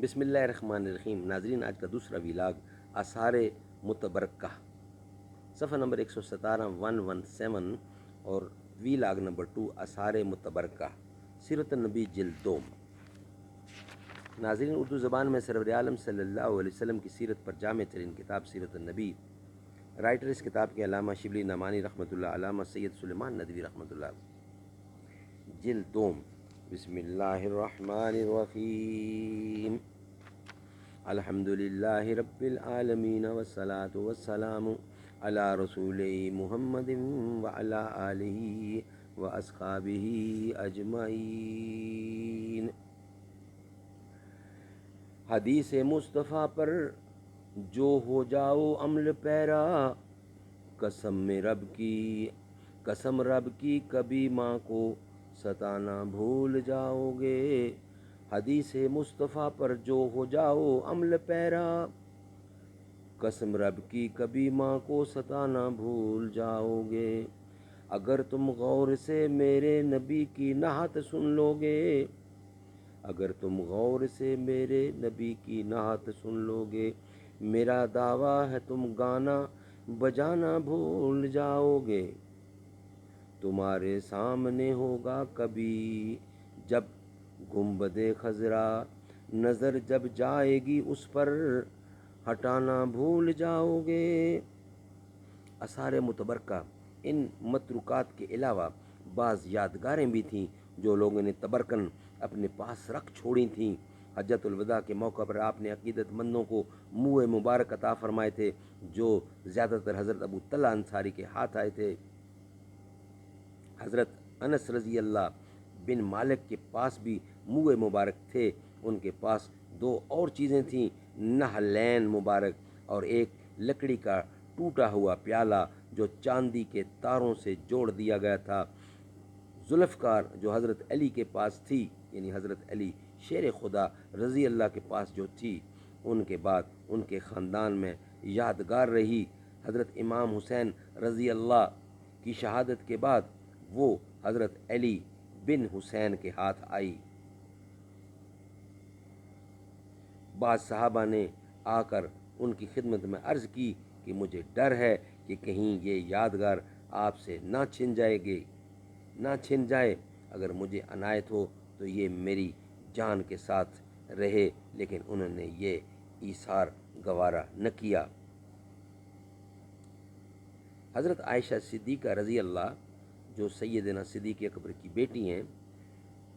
بسم اللہ الرحمن الرحیم۔ ناظرین، آج کا دوسرا ویلاگ آثار متبرکہ، صفحہ نمبر 117 117 اور ویلاگ نمبر 2 آثار متبرکہ، سیرت النبی جلد 2۔ ناظرین، اردو زبان میں سرور عالم صلی اللہ علیہ وسلم کی سیرت پر جامع ترین کتاب سیرت النبی۔ رائٹر اس کتاب کے علامہ شبلی نعمانی رحمۃ اللہ، علامہ سید سلیمان ندوی رحمۃ اللہ۔ جلد 2۔ بسم اللہ الرحمن الرحیم۔ الحمد للہ رب العالمین والصلاة والسلام علی رسول محمد وعلی آلہ واصحابہ اجمعین۔ حدیث مصطفیٰ پر جو ہو جاؤ عمل پیرا، قسم رب کی کبھی ماں کو ستانا بھول جاؤ گے۔ حدیث مصطفیٰ پر جو ہو جاؤ عمل پیرا، قسم رب کی کبھی ماں کو ستانا بھول جاؤ گے۔ اگر تم غور سے میرے نبی کی نعت سن لو گے، اگر تم غور سے میرے نبی کی نعت سن لو گے، میرا دعویٰ ہے تم گانا بجانا بھول جاؤ گے۔ تمہارے سامنے ہوگا کبھی جب گنبد خضرا، نظر جب جائے گی اس پر ہٹانا بھول جاؤ گے۔ آثار متبرکہ، ان متروکات کے علاوہ بعض یادگاریں بھی تھیں جو لوگوں نے تبرکن اپنے پاس رکھ چھوڑی تھیں۔ حجۃ الوداع کے موقع پر آپ نے عقیدت مندوں کو منہ مبارک عطا فرمائے تھے، جو زیادہ تر حضرت ابو طلحہ انصاری کے ہاتھ آئے تھے۔ حضرت انس رضی اللہ بن مالک کے پاس بھی منہ مبارک تھے۔ ان کے پاس 2 اور چیزیں تھیں، نہلین مبارک اور ایک لکڑی کا ٹوٹا ہوا پیالہ جو چاندی کے تاروں سے جوڑ دیا گیا تھا۔ ذوالفقار جو حضرت علی کے پاس تھی، یعنی حضرت علی شیر خدا رضی اللہ کے پاس جو تھی، ان کے بعد ان کے خاندان میں یادگار رہی۔ حضرت امام حسین رضی اللہ کی شہادت کے بعد وہ حضرت علی بن حسین کے ہاتھ آئی۔ بعض صحابہ نے آ کر ان کی خدمت میں عرض کی کہ مجھے ڈر ہے کہ کہیں یہ یادگار آپ سے نہ چھن جائے، اگر مجھے عنایت ہو تو یہ میری جان کے ساتھ رہے، لیکن انہوں نے یہ ایثار گوارا نہ کیا۔ حضرت عائشہ صدیقہ رضی اللہ جو سیدنا صدیق اکبر کی بیٹی ہیں،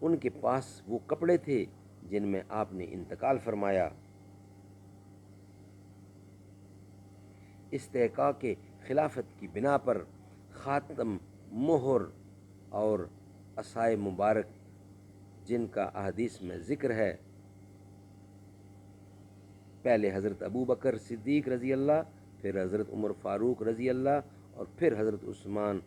ان کے پاس وہ کپڑے تھے جن میں آپ نے انتقال فرمایا۔ استحقاق خلافت کی بنا پر خاتم، مہر اور عصائے مبارک جن کا احادیث میں ذکر ہے، پہلے حضرت ابو بکر صدیق رضی اللہ، پھر حضرت عمر فاروق رضی اللہ اور پھر حضرت عثمان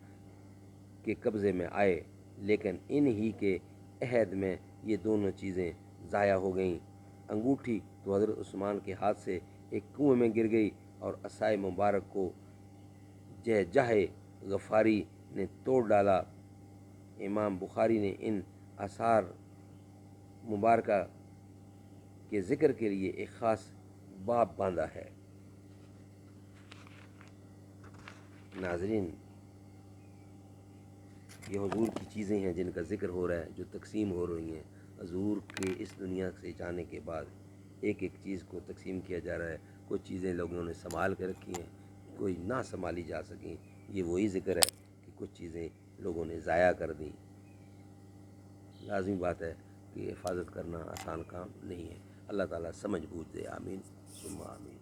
کے قبضے میں آئے، لیکن انہی کے عہد میں یہ دونوں چیزیں ضائع ہو گئیں۔ انگوٹھی تو حضرت عثمان کے ہاتھ سے ایک کنویں میں گر گئی اور عصائے مبارک کو جہجہ غفاری نے توڑ ڈالا۔ امام بخاری نے ان آثار مبارکہ کے ذکر کے لیے ایک خاص باب باندھا ہے۔ ناظرین، یہ حضور کی چیزیں ہیں جن کا ذکر ہو رہا ہے، جو تقسیم ہو رہی ہیں۔ حضور کے اس دنیا سے جانے کے بعد ایک ایک چیز کو تقسیم کیا جا رہا ہے۔ کچھ چیزیں لوگوں نے سنبھال کے رکھی ہیں، کوئی نہ سنبھالی جا سکیں۔ یہ وہی ذکر ہے کہ کچھ چیزیں لوگوں نے ضائع کر دیں۔ لازمی بات ہے کہ حفاظت کرنا آسان کام نہیں ہے۔ اللہ تعالیٰ سمجھ بوجھ دے، آمین ثم آمین۔